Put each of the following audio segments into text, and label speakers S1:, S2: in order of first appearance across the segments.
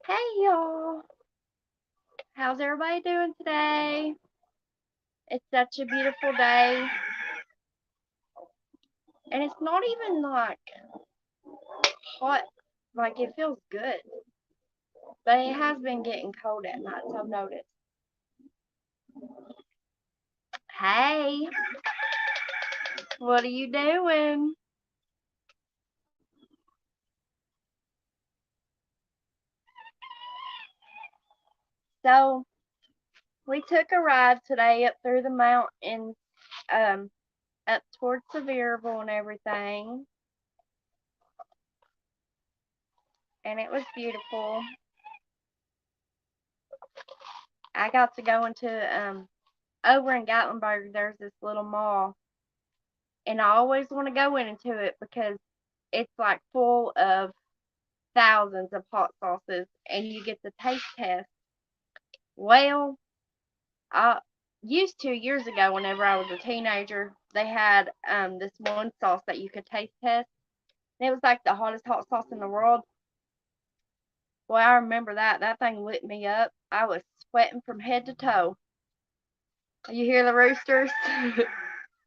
S1: Hey y'all, how's everybody doing today? It's such a beautiful day, and it's not even like hot, like it feels good, but it has been getting cold at night, so I've noticed. Hey, what are you doing? So, we took a ride today up through the mountains, um, up towards Sevierville and everything, and it was beautiful. I got to go into, over in Gatlinburg, there's this little mall and I always want to go into it because it's like full of thousands of hot sauces and you get the taste test. Well, I used to years ago whenever I was a teenager, they had this one sauce that you could taste test. And it was like the hottest hot sauce in the world. Boy, I remember that. That thing lit me up. I was sweating from head to toe. You hear the roosters?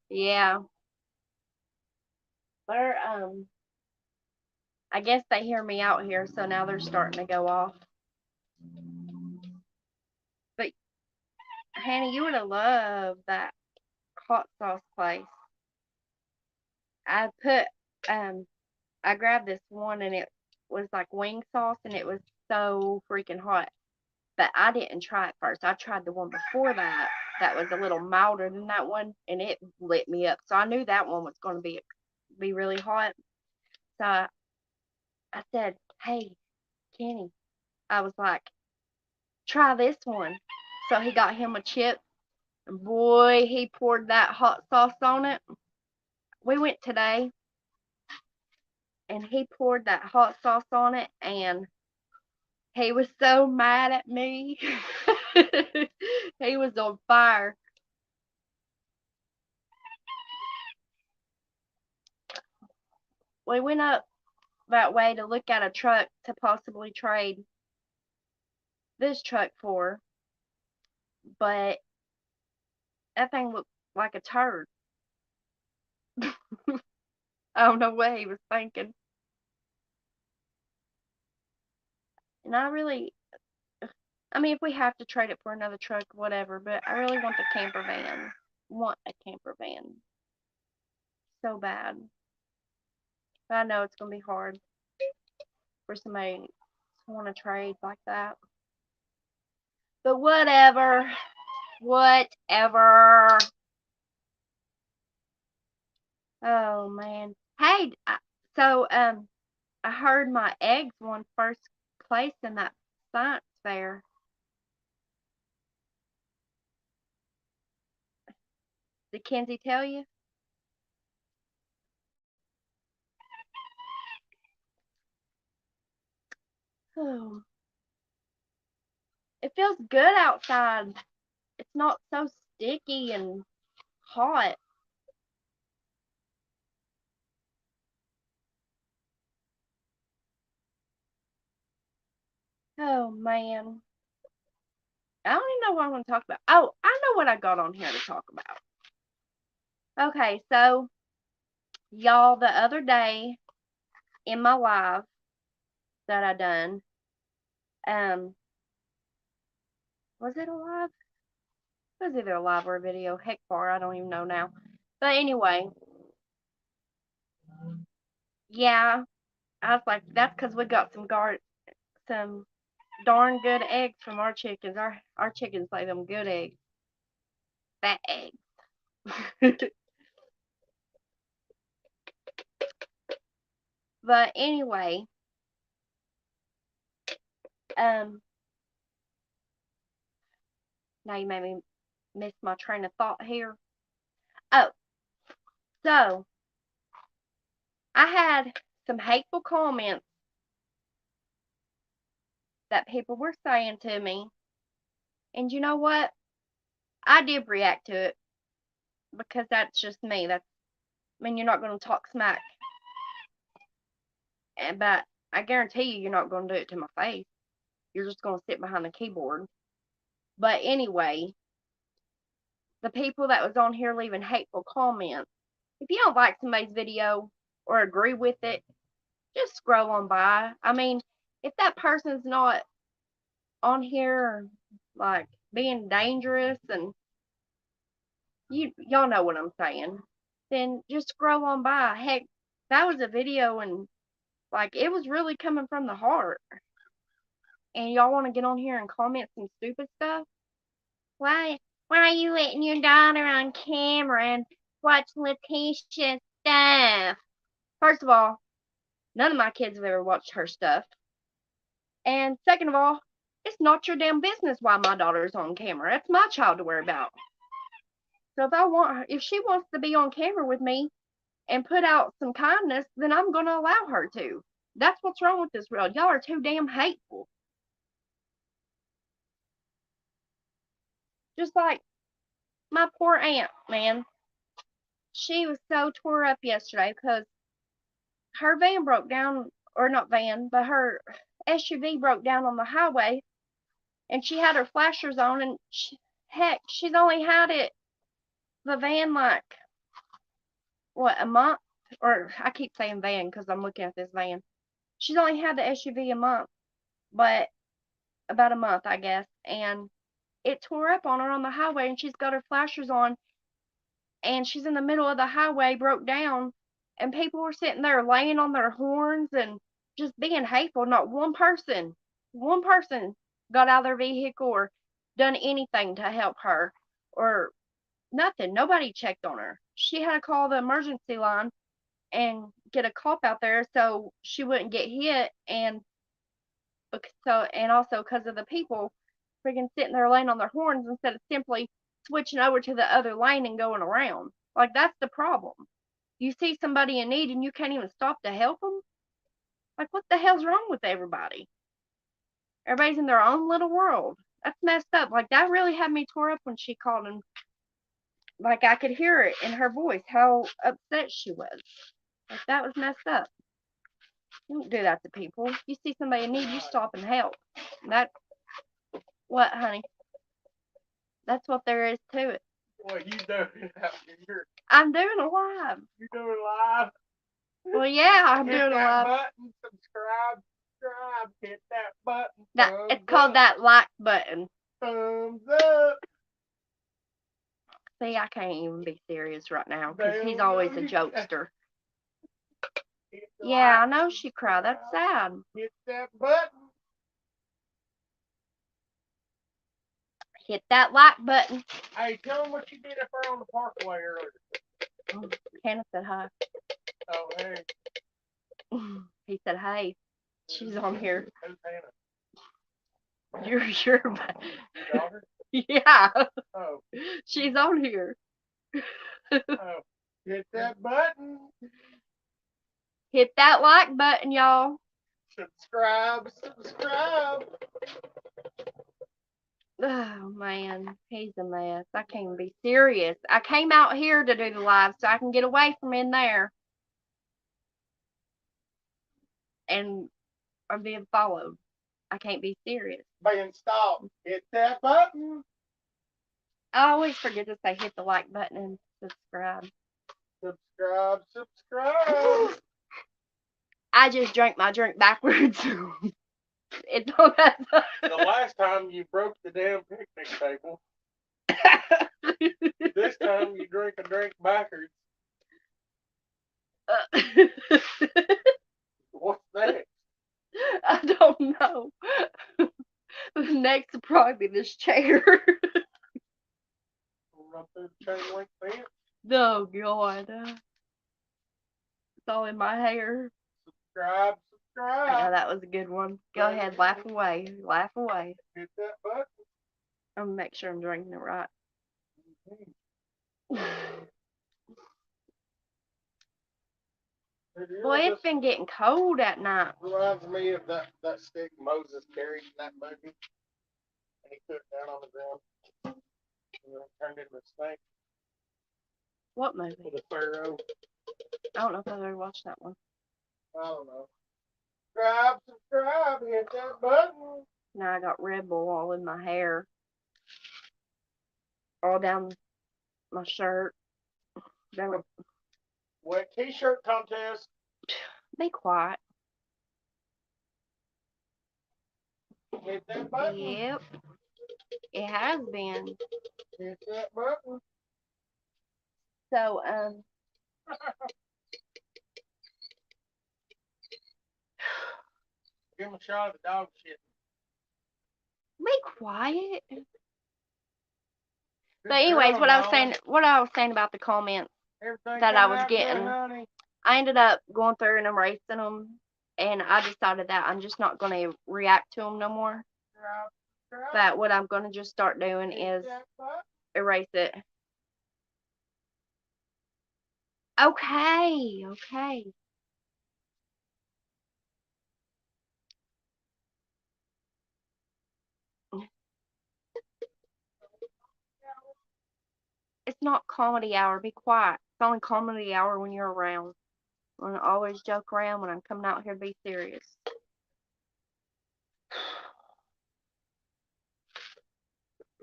S1: Yeah. They're I guess they hear me out here, so now they're starting to go off. But Hannah, you would have loved that hot sauce place. I put I grabbed this one and it was like wing sauce and it was so freaking hot. But I didn't try it first. I tried the one before that that was a little milder than that one and it lit me up. So I knew that one was going to be really hot. So I said, "Hey, Kenny," I was like, "Try this one." So he got him a chip and boy, he poured that hot sauce on it. We went today and he poured that hot sauce on it and he was so mad at me. He was on fire. We went up that way to look at a truck to possibly trade this truck for, but that thing looked like a turd. I don't know what he was thinking. And I mean, if we have to trade it for another truck, whatever, but I really want the camper van. Want a camper van so bad. But I know it's going to be hard for somebody to want to trade like that. But whatever. Whatever. Oh man. Hey, so I heard my eggs won first place in that science fair. Did Kenzie tell you? Oh, it feels good outside. It's not so sticky and hot. Oh man. I don't even know what I want to talk about. Oh, I know what I got on here to talk about. Okay, so y'all, the other day in my live that I done, um, was it a live? It was either a live or a video. Heck far, I don't even know now. But anyway, yeah, I was like, that's because we got some darn good eggs from our chickens. Our chickens lay them good eggs, fat eggs. But anyway, um, now you made me miss my train of thought here. Oh, so I had some hateful comments that people were saying to me, and you know what? I did react to it because that's just me. I mean, you're not going to talk smack, but I guarantee you're not going to do it to my face. You're just going to sit behind the keyboard. But anyway, the people that was on here leaving hateful comments, if you don't like somebody's video or agree with it, just scroll on by. I mean, if that person's not on here like being dangerous and y'all know what I'm saying, then just scroll on by. Heck, that was a video and like it was really coming from the heart. And y'all want to get on here and comment some stupid stuff? Why are you letting your daughter on camera and watch Letitia's stuff? First of all, none of my kids have ever watched her stuff. And second of all, it's not your damn business why my daughter's on camera. It's my child to worry about. So if she wants to be on camera with me and put out some kindness, then I'm going to allow her to. That's what's wrong with this world. Y'all are too damn hateful. Just like my poor aunt, man. She was so tore up yesterday because her van broke down, or not van, but her SUV broke down on the highway, and she had her flashers on, and she's only had the van like, what, a month? Or I keep saying van because I'm looking at this van. She's only had the SUV a month, but about a month, I guess, and it tore up on her on the highway, and she's got her flashers on, and she's in the middle of the highway, broke down, and people were sitting there laying on their horns and just being hateful. Not one person got out of their vehicle or done anything to help her or nothing. Nobody checked on her. She had to call the emergency line and get a cop out there so she wouldn't get hit, and also because of the people freaking sitting there laying on their horns instead of simply switching over to the other lane and going around. Like, that's the problem. You see somebody in need and you can't even stop to help them? Like, what the hell's wrong with everybody? Everybody's in their own little world. That's messed up. Like, that really had me tore up when she called, and like I could hear it in her voice how upset she was. Like, that was messed up. You don't do that to people. You see somebody in need, you stop and help. That's what, honey? That's what there is to it.
S2: What you doing out here?
S1: I'm doing a live.
S2: You doing live?
S1: Well, yeah, I'm
S2: Hit
S1: doing a
S2: that
S1: live.
S2: button, subscribe, hit that button.
S1: It's called that like button.
S2: Thumbs up.
S1: See, I can't even be serious right now because he's always a jokester. Yeah, I know she cried. That's sad.
S2: Hit that button.
S1: Hit that like button.
S2: Hey, tell them what you did up there on the parkway earlier.
S1: Hannah said hi.
S2: Oh, hey.
S1: He said, hey, she's on here.
S2: Who's Hannah?
S1: Your
S2: Daughter?
S1: Yeah.
S2: Oh.
S1: She's on here.
S2: Oh. Hit that button.
S1: Hit that like button, y'all.
S2: Subscribe.
S1: Oh, man. He's a mess. I can't even be serious. I came out here to do the live so I can get away from in there. And I'm being followed. I can't be serious.
S2: Being stopped. Hit that button.
S1: I always forget to say hit the like button and subscribe.
S2: Subscribe.
S1: I just drank my drink backwards. It don't have
S2: The last time you broke the damn picnic table. This time you drink a drink backwards. What's next?
S1: I don't know. Next will probably be this chair.
S2: Run through the chain link fence.
S1: No, God. It's all in my hair.
S2: Subscribe.
S1: Yeah, that was a good one. Go ahead, laugh away. Laugh away.
S2: Hit that button.
S1: I'm gonna make sure I'm drinking it right. Boy, it's been getting cold at night.
S2: Reminds me of that stick Moses carried in that movie. And he put it down on the ground. And then it turned into a snake.
S1: What movie?
S2: With a pharaoh.
S1: I don't know if I've ever watched that one.
S2: I don't know. Subscribe, hit that button.
S1: Now I got Red Bull all in my hair, all down my shirt. Down,
S2: Wet t-shirt contest.
S1: be quiet.
S2: Hit that button.
S1: Yep, it has been.
S2: Hit that button.
S1: So,
S2: Give him a shot of the dog shit.
S1: be quiet.
S2: Good
S1: But anyways,
S2: girl,
S1: what I was
S2: Mama.
S1: saying, what I was saying about the comments
S2: Everything
S1: that I
S2: coming
S1: was
S2: out good,
S1: getting,
S2: honey.
S1: I ended up going through and erasing them, and I decided that I'm just not going to react to them no more. That what I'm going to just start doing is erase it. Okay, okay. It's not comedy hour. Be quiet. It's only comedy hour when you're around. I'm gonna always joke around when I'm coming out here to be serious.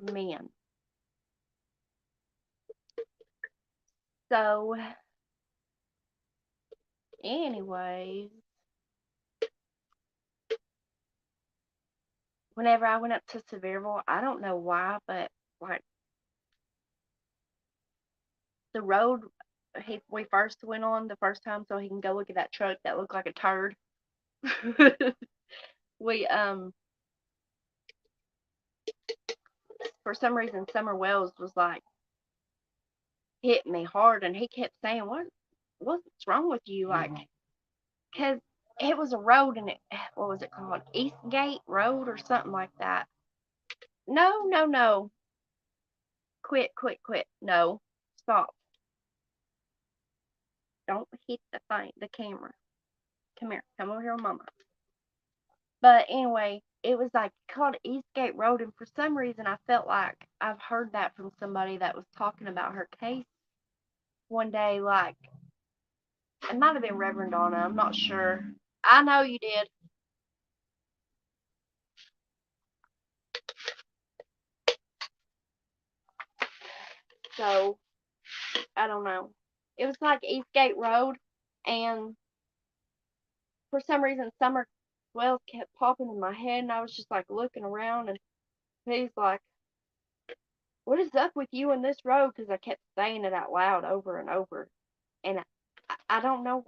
S1: Men. So, anyways, whenever I went up to Sevierville, I don't know why, but like the road we first went on the first time, so he can go look at that truck that looked like a turd. we for some reason Summer Wells was like hitting me hard, and he kept saying, what's wrong with you, like, because it was a road, and what was it called, Eastgate Road or something like that. No, quit, no, stop, don't hit the camera, come here, come over here with mama. But anyway, it was like called Eastgate Road, and for some reason I felt like I've heard that from somebody that was talking about her case one day. Like, it might have been Reverend Donna, I'm not sure. I know you did. So, I don't know. It was like Eastgate Road, and for some reason Summer Wells kept popping in my head, and I was just like looking around, and he's like, what is up with you in this road? Because I kept saying it out loud over and over, and I don't know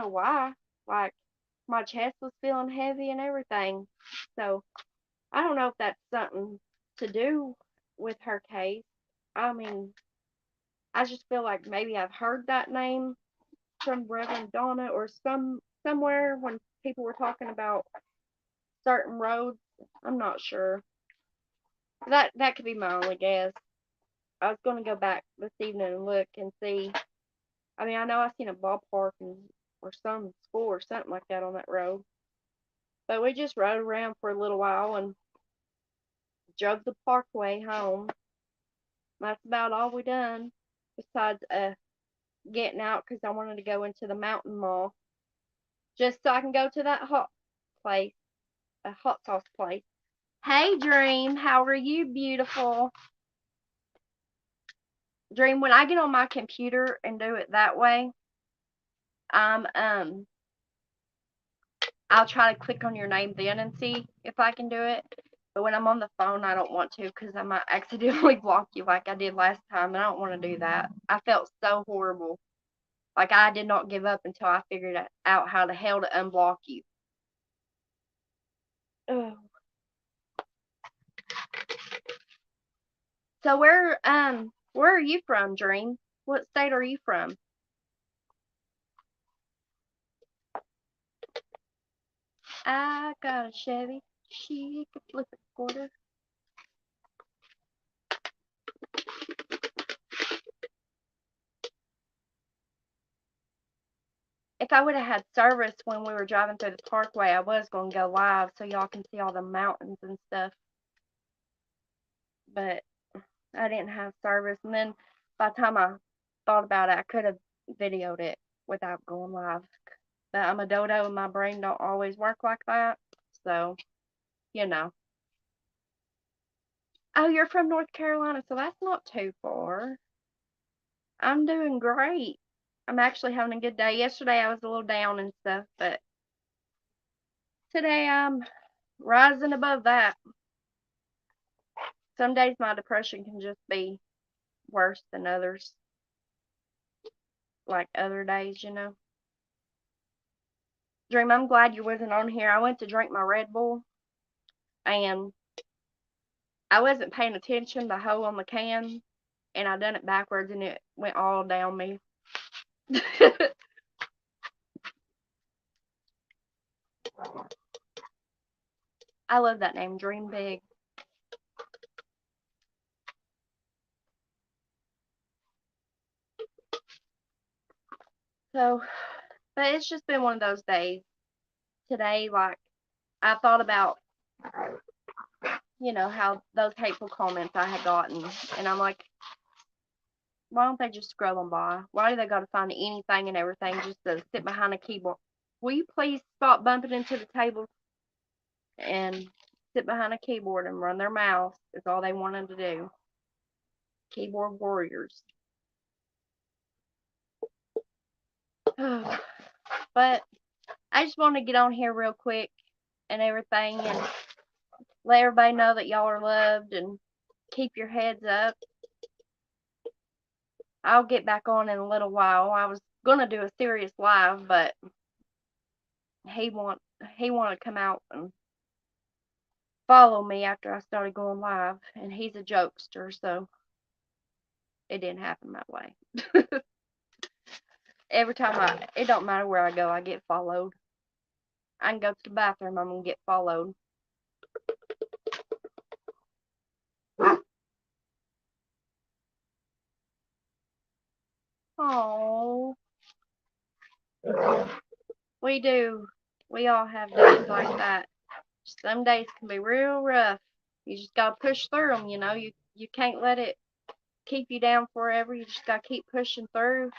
S1: why. Like, my chest was feeling heavy and everything. So I don't know if that's something to do with her case. I mean, I just feel like maybe I've heard that name from Reverend Donna or somewhere when people were talking about certain roads. I'm not sure. That could be my only guess. I was gonna go back this evening and look and see. I mean, I know I seen a ballpark or some school or something like that on that road. But we just rode around for a little while and drove the parkway home. That's about all we done. Besides getting out because I wanted to go into the Mountain Mall just so I can go to that hot sauce place. Hey, Dream, how are you, beautiful? Dream, when I get on my computer and do it that way, I'm I'll try to click on your name then and see if I can do it. But when I'm on the phone, I don't want to because I might accidentally block you like I did last time, and I don't want to do that. I felt so horrible. Like, I did not give up until I figured out how the hell to unblock you. Ugh. So where are you from, Dream? What state are you from? I got a Chevy. She could flip a quarter. If I would have had service when we were driving through the parkway, I was going to go live so y'all can see all the mountains and stuff. But I didn't have service. And then by the time I thought about it, I could have videoed it without going live. But I'm a dodo and my brain don't always work like that. So, you know. Oh, you're from North Carolina, so that's not too far. I'm doing great. I'm actually having a good day. Yesterday I was a little down and stuff, but today I'm rising above that. Some days my depression can just be worse than others, like other days, you know. Dream, I'm glad you wasn't on here. I went to drink my Red Bull and I wasn't paying attention, the hole on the can, and I done it backwards and it went all down me. I love that name, Dream Big. So, but it's just been one of those days. Today, like, I thought about, how those hateful comments I had gotten, and I'm like, why don't they just scroll them by? Why do they got to find anything and everything just to sit behind a keyboard? Will you please stop bumping into the table and sit behind a keyboard and run their mouths? Is all they wanted to do. Keyboard warriors. But I just want to get on here real quick and everything and let everybody know that y'all are loved and keep your heads up. I'll get back on in a little while. I was gonna do a serious live, but he wanted to come out and follow me after I started going live, and he's a jokester, so it didn't happen that way. Every time it don't matter where I go, I get followed. I can go to the bathroom, I'm gonna get followed. Oh, we do. We all have days like that. Some days can be real rough. You just gotta push through them, you know. You can't let it keep you down forever. You just gotta keep pushing through,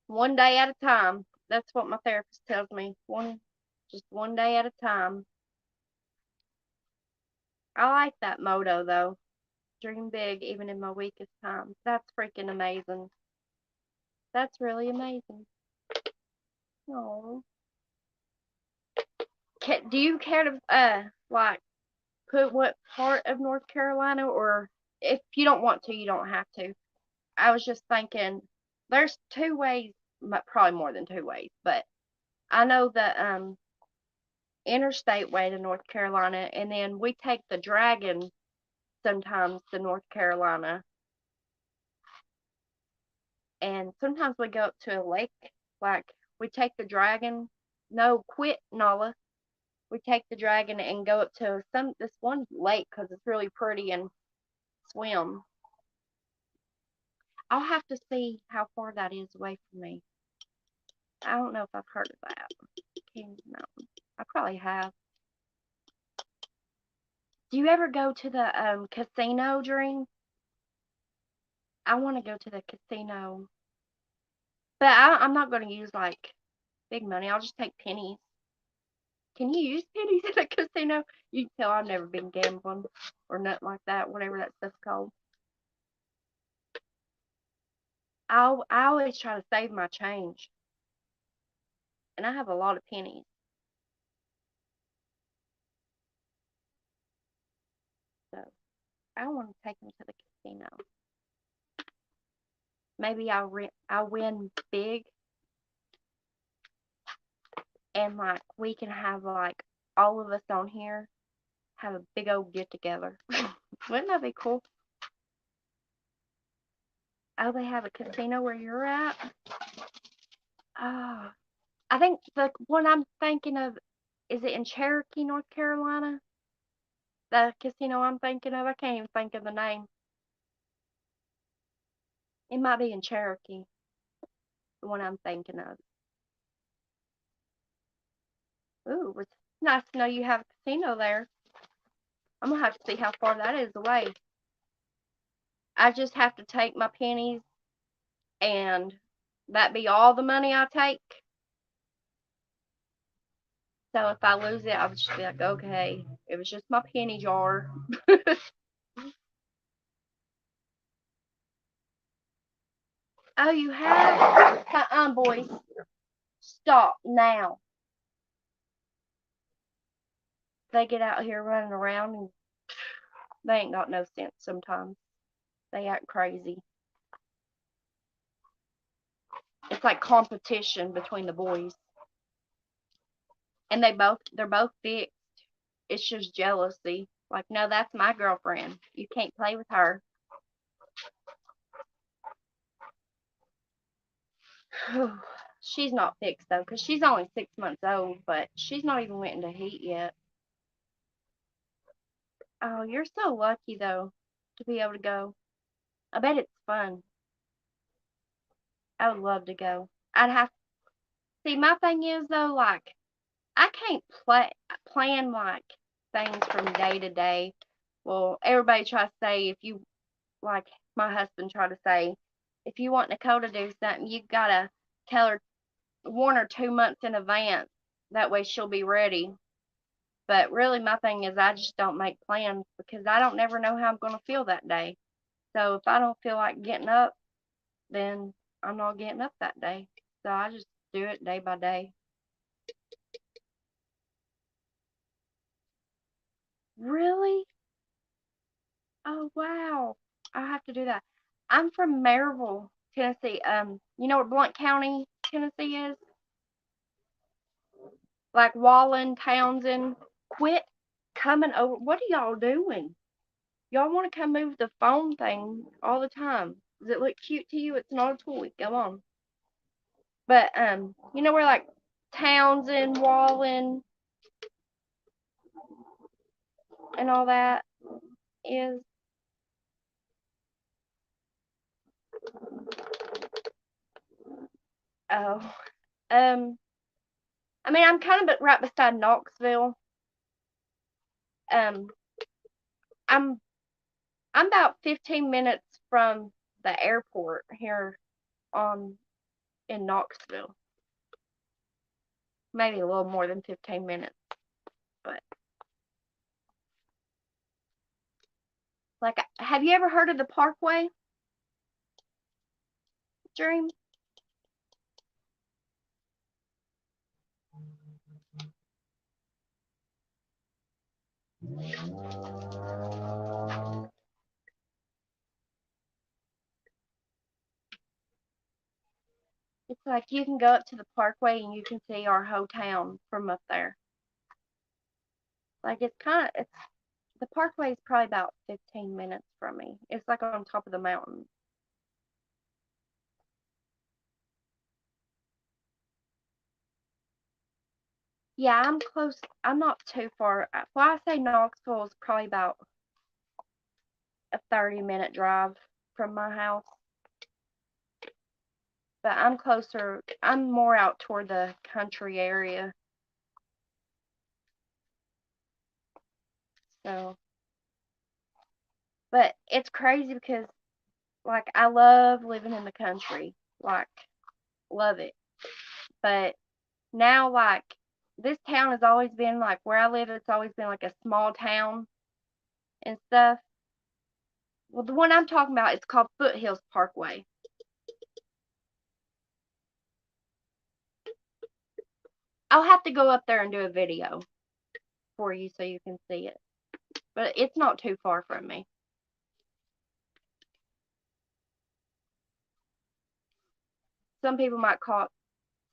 S1: one day at a time. That's what my therapist tells me. Just one day at a time. I like that motto though. Dream big, even in my weakest times. That's freaking amazing. That's really amazing. Oh, do you care to like put what part of North Carolina, or if you don't want to, you don't have to. I was just thinking, there's two ways, probably more than two ways, but I know the interstate way to North Carolina, and then we take the Dragon sometimes to North Carolina, and sometimes we go up to a lake. Like we take the Dragon. No, quit, Nala. We take the Dragon and go up to this one lake because it's really pretty and swim. I'll have to see how far that is away from me. I don't know if I've heard of that. Kings Mountain. I probably have. Do you ever go to the casino, Dream? I want to go to the casino, but I'm not going to use like big money. I'll just take pennies. Can you use pennies in a casino? You can tell I've never been gambling or nothing like that, whatever that stuff's called. I always try to save my change, and I have a lot of pennies. So I want to take them to the casino. Maybe I'll win big, and like we can have like all of us on here have a big old get together. Wouldn't that be cool? Oh, they have a casino where you're at? Oh, I think the one I'm thinking of, is it in Cherokee, North Carolina? The casino I'm thinking of, I can't even think of the name. It might be in Cherokee, the one I'm thinking of. Ooh, it's nice to know you have a casino there. I'm gonna have to see how far that is away. I just have to take my pennies and that be all the money I take. So if I lose it, I'll just be like, okay, it was just my penny jar. Oh, you have? Boys. Stop now. They get out here running around and they ain't got no sense sometimes. They act crazy. It's like competition between the boys. And they're both fixed. It's just jealousy. Like, no, that's my girlfriend. You can't play with her. She's not fixed though, because she's only 6 months old, but she's not even went into heat yet. Oh, you're so lucky though to be able to go. I bet it's fun. I would love to go. I'd have see my thing is though, like I can't plan like things from day to day. Well, everybody tries to say if you like my husband tried to say, if you want Nicole to do something, you gotta tell her 1 or 2 months in advance. That way she'll be ready. But really, my thing is I just don't make plans because I don't never know how I'm gonna feel that day. So if I don't feel like getting up, then I'm not getting up that day. So I just do it day by day. Really? Oh wow. I have to do that. I'm from Maryville, Tennessee. You know where Blount County, Tennessee is? Like Wallen, Townsend. Quit coming over. What are y'all doing? Y'all want to come move the phone thing all the time. Does it look cute to you? It's not a toy. Go on. But you know where like Townsend, Wallen, and all that is? Oh. Um I mean I'm kind of right beside Knoxville. Um I'm I'm about 15 minutes from the airport here on in Knoxville. Maybe a little more than 15 minutes, but like have you ever heard of the Parkway, Dream? It's like you can go up to the Parkway and you can see our whole town from up there. Like it's the Parkway is probably about 15 minutes from me. It's like on top of the mountain. Yeah, I'm close. I'm not too far. Well, I say Knoxville is probably about a 30-minute drive from my house. But I'm closer. I'm more out toward the country area. So, but it's crazy because like I love living in the country. Like love it. But now like this town has always been like where I live, it's always been like a small town and stuff. Well, the one I'm talking about is called Foothills Parkway. I'll have to go up there and do a video for you so you can see it. But it's not too far from me. Some people might call it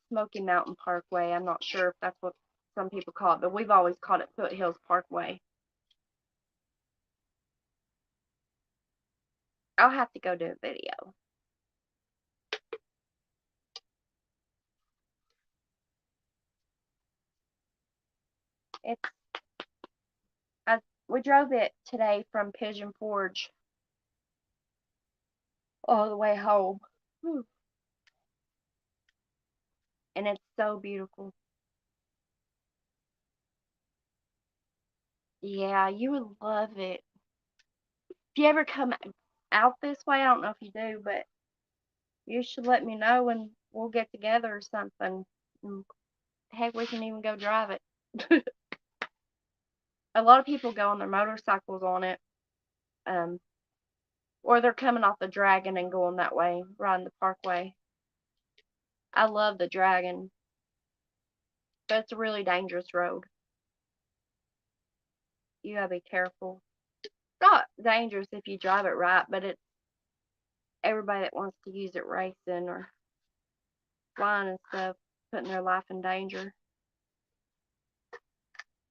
S1: Smoky Mountain Parkway. I'm not sure if that's what some people call it, but we've always called it Foothills Parkway. I'll have to go do a video. It's we drove it today from Pigeon Forge all the way home. Whew. And it's so beautiful. Yeah, you would love it. If you ever come out this way, I don't know if you do, but you should let me know and we'll get together or something. Heck, we can even go drive it. A lot of people go on their motorcycles on it. Um, Or they're coming off the Dragon and going that way, riding the Parkway. I love the Dragon, but it's a really dangerous road. You gotta be careful. It's not dangerous if you drive it right, but it's everybody that wants to use it racing or flying and stuff, putting their life in danger.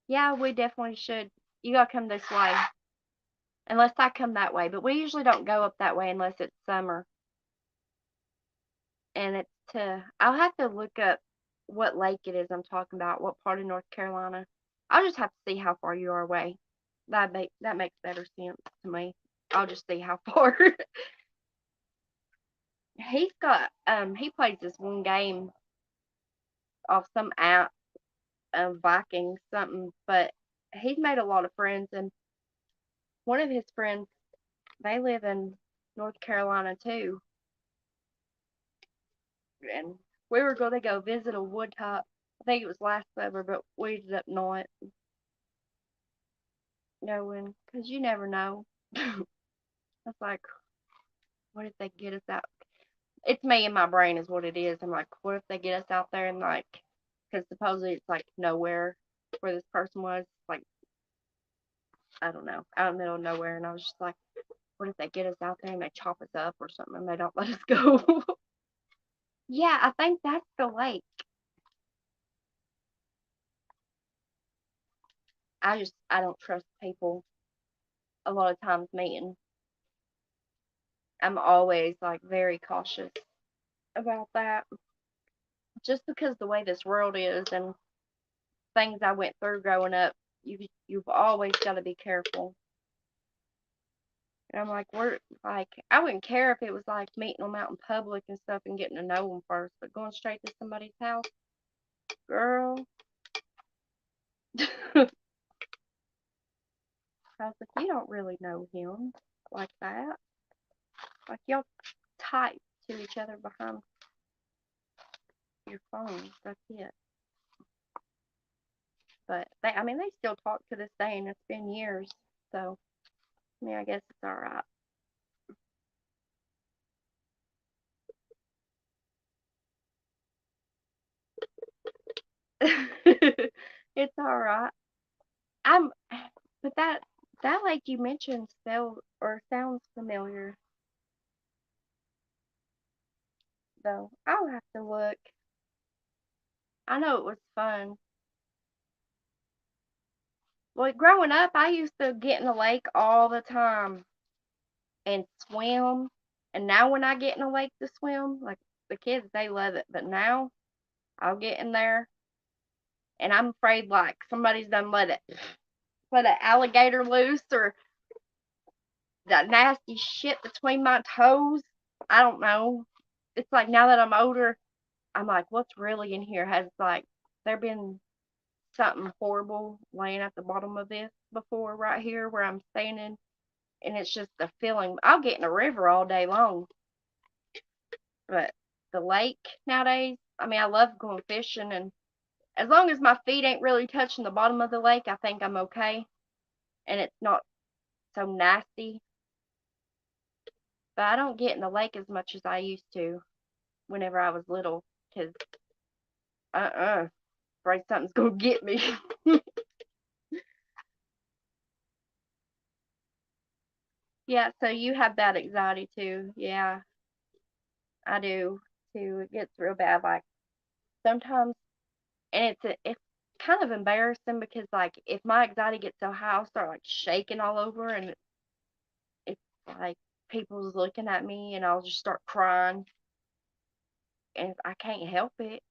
S1: Yeah, we definitely should. You gotta come this way. Unless I come that way, but we usually don't go up that way unless it's summer. And I'll have to look up what lake it is I'm talking about, what part of North Carolina. I'll just have to see how far you are away. That makes better sense to me. I'll just see how far. He plays this one game off some app, Vikings something, but he's made a lot of friends, and one of his friends, they live in North Carolina too, and we were going to go visit a woodtop. I think it was last summer, but we ended up not going because you never know. It's like, what if they get us out? It's me and my brain is what it is. I'm like, what if they get us out there and like, because supposedly it's like nowhere where this person was, like, I don't know, out in the middle of nowhere. And I was just like, what if they get us out there and they chop us up or something and they don't let us go? Yeah, I think that's the lake. I don't trust people a lot of times meeting. I'm always like very cautious about that just because the way this world is and things I went through growing up, you've always got to be careful. And I'm like, we're like, I wouldn't care if it was like meeting them out in public and stuff and getting to know them first, but going straight to somebody's house, girl. I was like, you don't really know him like that. Like y'all type to each other behind your phones. That's it. But they still talk to this day, and it's been years. So, I mean, I guess it's all right. It's all right. I'm, but that like you mentioned spell or sounds familiar though. I'll have to look. I know it was fun. Well, growing up, I used to get in the lake all the time and swim. And now when I get in the lake to swim, like the kids, they love it. But now I'll get in there and I'm afraid like somebody's done let an alligator loose or that nasty shit between my toes. I don't know. It's like now that I'm older, I'm like, what's really in here? Has like there been something horrible laying at the bottom of this before right here where I'm standing? And it's just the feeling. I'll get in a river all day long, but the lake nowadays, I mean, I love going fishing, and as long as my feet ain't really touching the bottom of the lake, I think I'm okay, and it's not so nasty. But I don't get in the lake as much as I used to whenever I was little, because afraid something's gonna get me. Yeah, so you have that anxiety too. Yeah, I do too. It gets real bad. Like sometimes, and it's kind of embarrassing because like if my anxiety gets so high, I'll start like shaking all over, and it's like people's looking at me, and I'll just start crying, and I can't help it.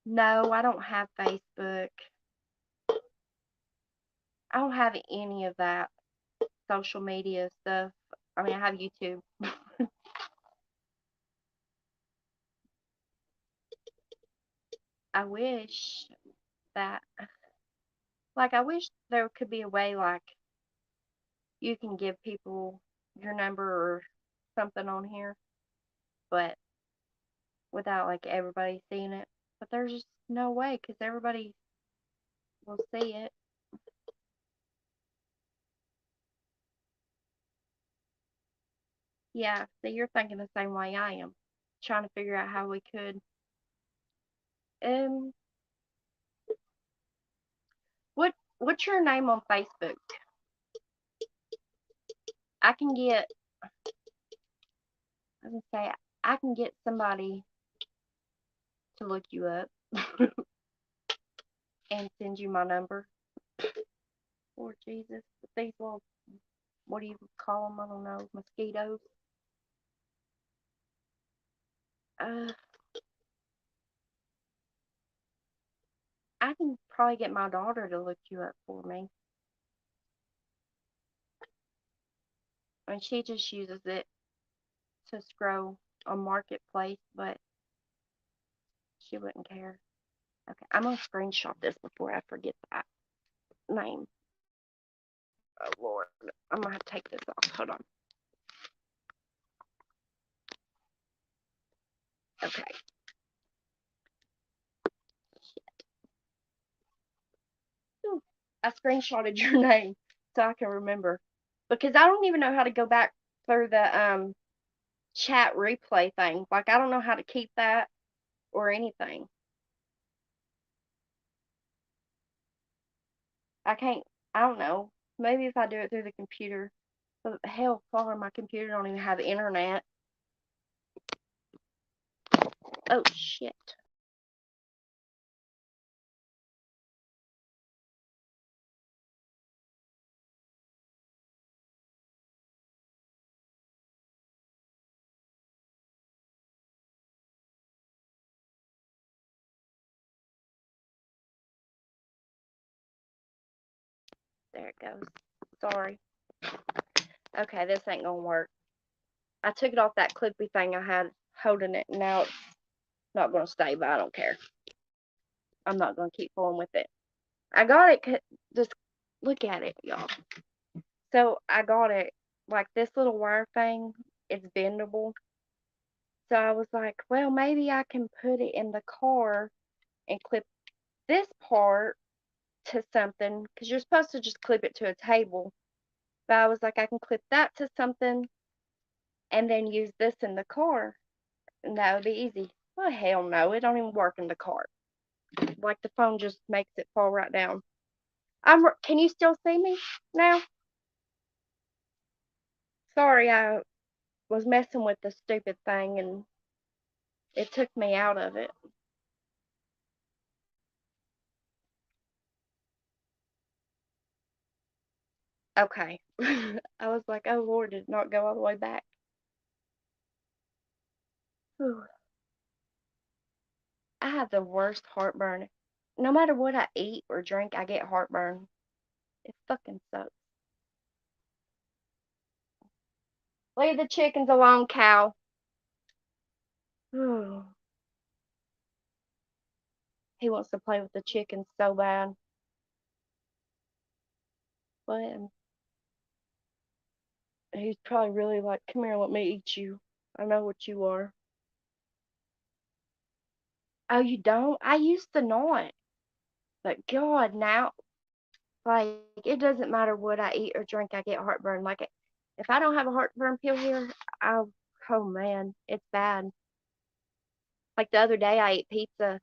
S1: No, I don't have Facebook. I don't have any of that social media stuff. I mean, I have YouTube. I wish that, like, I wish there could be a way, like, you can give people your number or something on here, but without, like, everybody seeing it. But there's just no way because everybody will see it. Yeah, so you're thinking the same way I am. Trying to figure out how we could. Um, what's your name on Facebook? I can get. I was gonna say I can get somebody to look you up and send you my number. Lord Jesus, these little, what do you call them? I don't know, mosquitoes. Uh, I can probably get my daughter to look you up for me. And she just uses it to scroll on Marketplace, but she wouldn't care. Okay, I'm gonna screenshot this before I forget that name. Oh Lord, I'm gonna have to take this off. Hold on. Okay. Ooh, I screenshotted your name so I can remember because I don't even know how to go back through the chat replay thing. Like I don't know how to keep that or anything. I can't. I don't know. Maybe if I do it through the computer. But hell, far my computer don't even have internet. Oh shit. There it goes. Sorry. Okay, this ain't gonna work. I took it off that clippy thing I had holding it, and now it's not gonna stay, but I don't care. I'm not gonna keep fooling with it. I got it. Just look at it, y'all. So I got it like this little wire thing. It's bendable. So I was like, well, maybe I can put it in the car and clip this part to something because you're supposed to just clip it to a table. But I was like, I can clip that to something and then use this in the car, and that would be easy. Well, hell no, it don't even work in the car. Like the phone just makes it fall right down. Can you still see me now? Sorry, I was messing with the stupid thing and it took me out of it. Okay. I was like, oh Lord, did it not go all the way back? Whew. I have the worst heartburn. No matter what I eat or drink, I get heartburn. It fucking sucks. Leave the chickens alone, cow. He wants to play with the chickens so bad. But he's probably really like, come here, let me eat you. I know what you are. Oh, you don't? I used to not. But God, now, like, it doesn't matter what I eat or drink, I get heartburn. Like, if I don't have a heartburn pill here, I'll, oh man, it's bad. Like the other day, I ate pizza,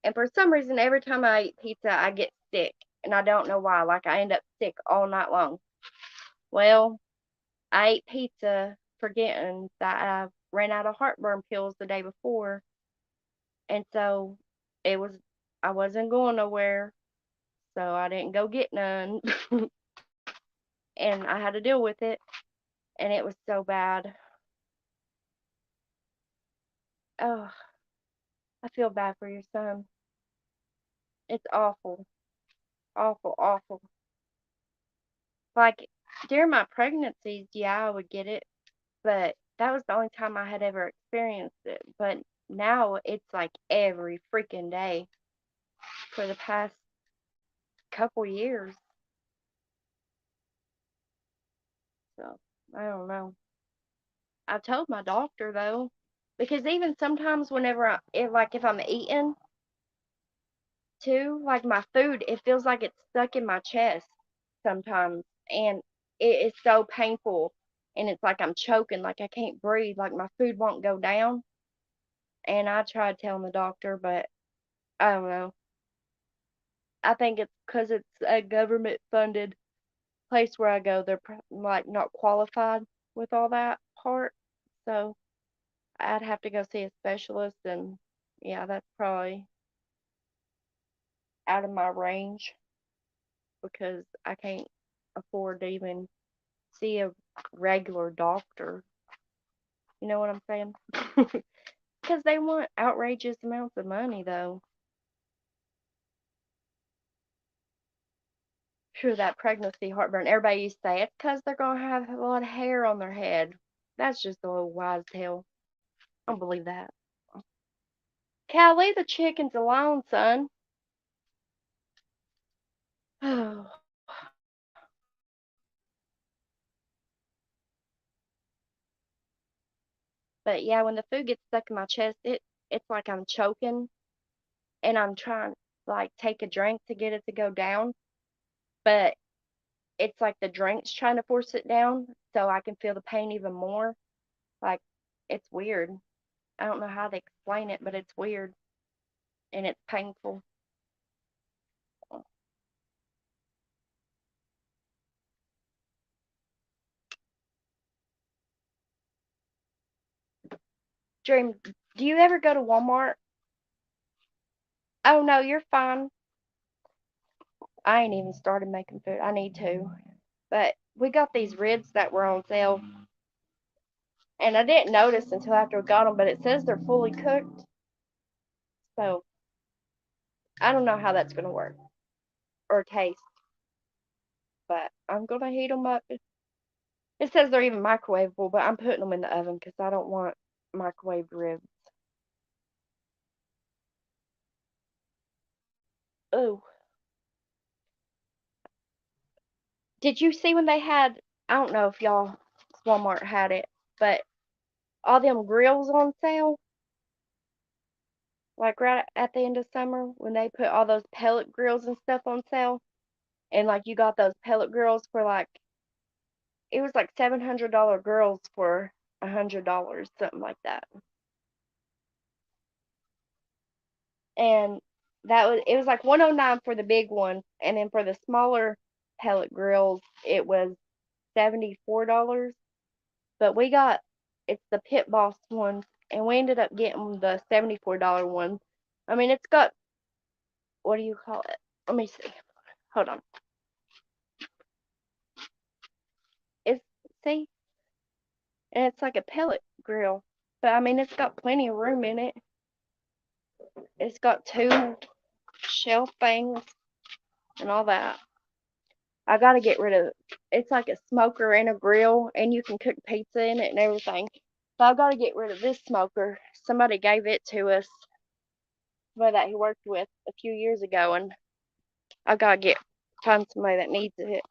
S1: and for some reason, every time I eat pizza, I get sick, and I don't know why. Like, I end up sick all night long. Well, I ate pizza forgetting that I ran out of heartburn pills the day before, and so it was, I wasn't going nowhere, so I didn't go get none, and I had to deal with it, and it was so bad. Oh, I feel bad for your son. It's awful, awful, awful. Like during my pregnancies, yeah, I would get it, but that was the only time I had ever experienced it. But now it's like every freaking day for the past couple years. So I don't know. I told my doctor though, because even sometimes whenever if I'm eating too, like my food, it feels like it's stuck in my chest sometimes, and it is so painful. and it's like I'm choking, like I can't breathe, like my food won't go down. And I tried telling the doctor, but I don't know. I think it's because it's a government funded place where I go. They're like not qualified with all that part. So I'd have to go see a specialist, and yeah, that's probably out of my range because I can't afford to even see a regular doctor. You know what I'm saying? Because they want outrageous amounts of money, though. Sure, that pregnancy heartburn. Everybody used to say it's because they're gonna have a lot of hair on their head. That's just a little wise tale. I don't believe that. Cal, leave the chickens alone, son. But yeah, when the food gets stuck in my chest, it's like I'm choking and I'm trying like take a drink to get it to go down, but it's like the drink's trying to force it down so I can feel the pain even more. Like it's weird. I don't know how to explain it, but it's weird and it's painful. Dream, do you ever go to Walmart? Oh no, you're fine. I ain't even started making food. I need to. But we got these ribs that were on sale, and I didn't notice until after we got them, but it says they're fully cooked. So I don't know how that's going to work or taste, but I'm going to heat them up. It says they're even microwavable, but I'm putting them in the oven because I don't want microwave ribs. Oh, did you see when they had, I don't know if y'all, Walmart had it, but all them grills on sale? Like right at the end of summer when they put all those pellet grills and stuff on sale, and like you got those pellet grills for like it was like $700 grills for $100, something like that. And it was like 109 for the big one, and then for the smaller pellet grills it was $74. But we got it's the Pit Boss one, and we ended up getting the $74 one. I mean, it's got what do you call it? Let me see. Hold on. It's see, and it's like a pellet grill. But I mean, it's got plenty of room in it. It's got two shelf things and all that. I gotta get rid of it's like a smoker and a grill, and you can cook pizza in it and everything. So I've got to get rid of this smoker. Somebody gave it to us, somebody that he worked with a few years ago, and I gotta find somebody that needs it.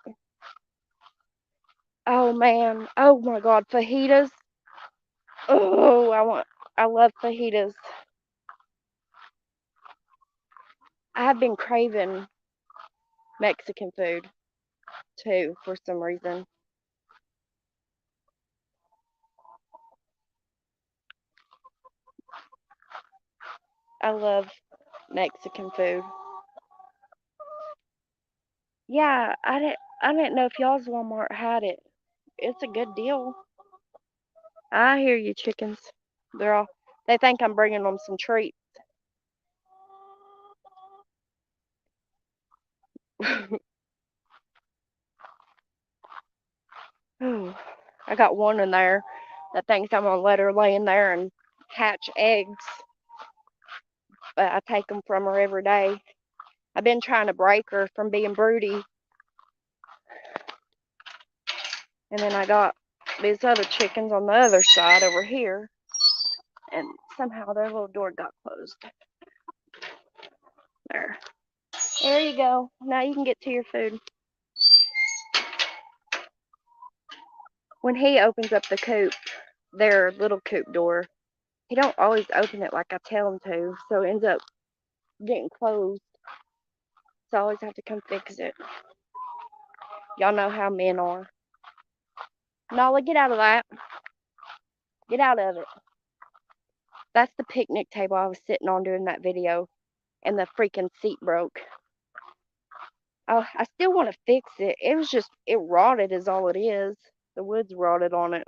S1: Oh man, oh my God, fajitas. Oh, I love fajitas. I have been craving Mexican food too for some reason. I love Mexican food. Yeah, I didn't know if y'all's Walmart had it. It's a good deal. I hear you, chickens. They think I'm bringing them some treats. Ooh, I got one in there that thinks I'm gonna let her lay in there and hatch eggs, but I take them from her every day. I've been trying to break her from being broody, and then I got these other chickens on the other side over here, and somehow their little door got closed. There. There you go. Now you can get to your food. When he opens up the coop, their little coop door, he don't always open it like I tell him to, so it ends up getting closed. So I always have to come fix it. Y'all know how men are. Nala, get out of that. Get out of it. That's the picnic table I was sitting on during that video, and the freaking seat broke. Oh, I still want to fix it. It was just, it rotted is all it is. The wood's rotted on it.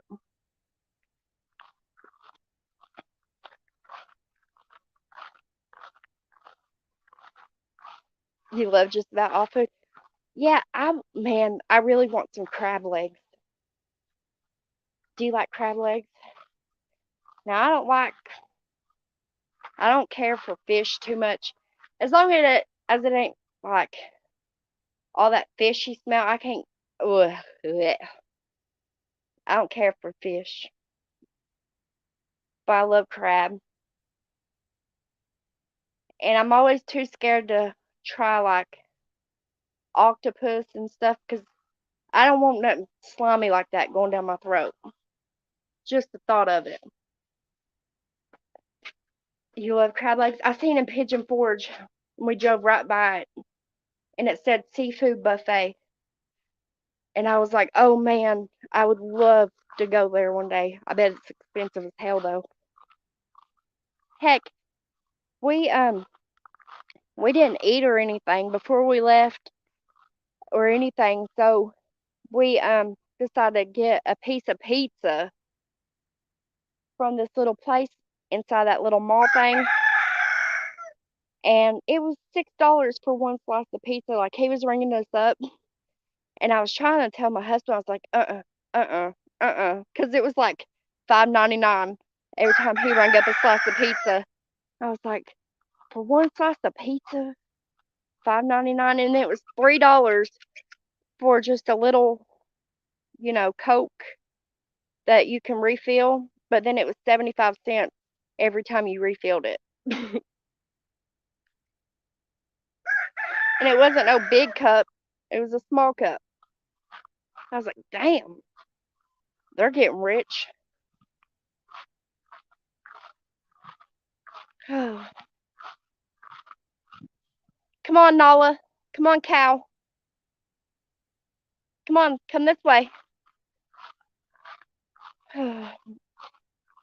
S1: You love just about all food? Yeah, man, I really want some crab legs. Do you like crab legs? Now, I don't care for fish too much. As long as it ain't like all that fishy smell, I can't, ugh, bleh. I don't care for fish, but I love crab. And I'm always too scared to try like octopus and stuff because I don't want nothing slimy like that going down my throat. Just the thought of it. You love crab legs? I seen in Pigeon Forge. We drove right by it, and it said seafood buffet. And I was like, oh man, I would love to go there one day. I bet it's expensive as hell though. Heck, we we didn't eat or anything before we left or anything, so we decided to get a piece of pizza from this little place inside that little mall thing. And it was $6 for one slice of pizza. Like he was ringing us up, and I was trying to tell my husband, I was like, because it was like $5.99 every time he rang up a slice of pizza. I was like, for one slice of pizza, $5.99, and it was $3 for just a little, Coke that you can refill. But then it was 75 cents every time you refilled it. And it wasn't no big cup, it was a small cup. I was like, damn, they're getting rich. Come on, Nala. Come on, cow. Come on, come this way.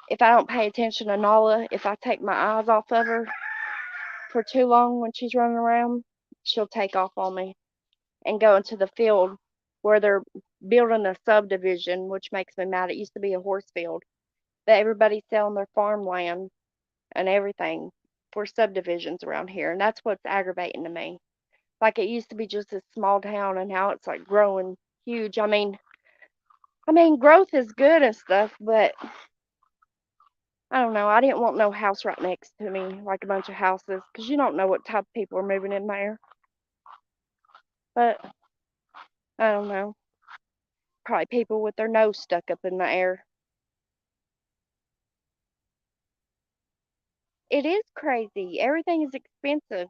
S1: If I don't pay attention to Nala, if I take my eyes off of her for too long when she's running around, she'll take off on me and go into the field where they're building a subdivision, which makes me mad. It used to be a horse field, but everybody's selling their farmland and everything for subdivisions around here, and that's what's aggravating to me. Like it used to be just a small town, and now it's like growing huge. I mean, growth is good and stuff, but I don't know. I didn't want no house right next to me, like a bunch of houses, because you don't know what type of people are moving in there. But I don't know. Probably people with their nose stuck up in the air. It is crazy. Everything is expensive.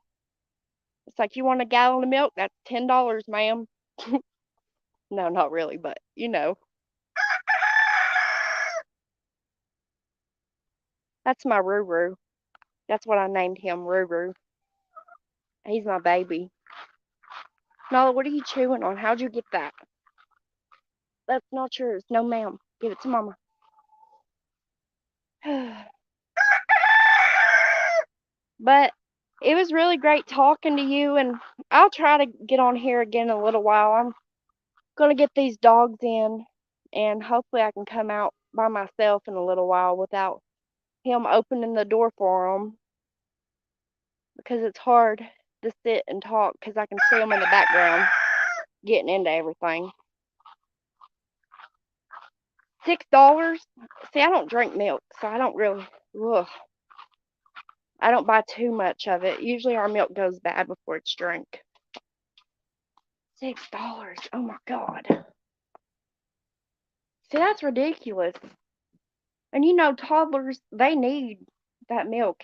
S1: It's like you want a gallon of milk, that's $10, ma'am. No, not really, but you know. That's my Ruru. That's what I named him, Ruru. He's my baby. Nala, what are you chewing on? How'd you get that? That's not yours. No, ma'am. Give it to mama. But it was really great talking to you, and I'll try to get on here again in a little while. I'm gonna get these dogs in, and hopefully I can come out by myself in a little while without him opening the door for them, because it's hard to sit and talk because I can see him in the background getting into everything. $6? See, I don't drink milk, so I don't really. Ugh. I don't buy too much of it. Usually our milk goes bad before it's drank. $6. Oh my God. See, that's ridiculous. And toddlers, they need that milk.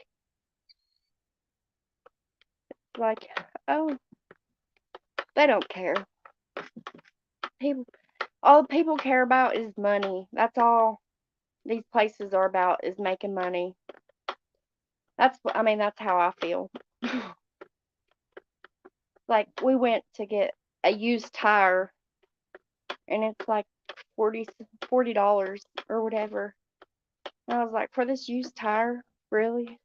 S1: Like, oh, they don't care. People, all people care about is money. That's all these places are about, is making money. That's how I feel. Like, we went to get a used tire, and it's like $40 or whatever. And I was like, for this used tire, really?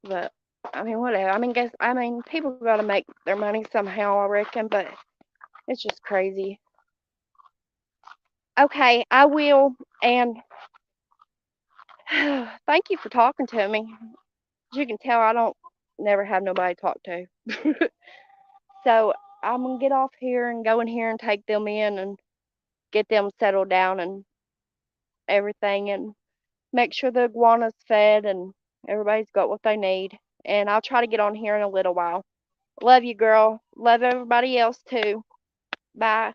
S1: But I mean, whatever. I mean, people got to make their money somehow, I reckon. But it's just crazy. Okay, I will. And thank you for talking to me. As you can tell, I don't never have nobody to talk to. So I'm gonna get off here and go in here and take them in and get them settled down and everything, and make sure the iguana's fed and everybody's got what they need. And I'll try to get on here in a little while. Love you, girl. Love everybody else too. Bye.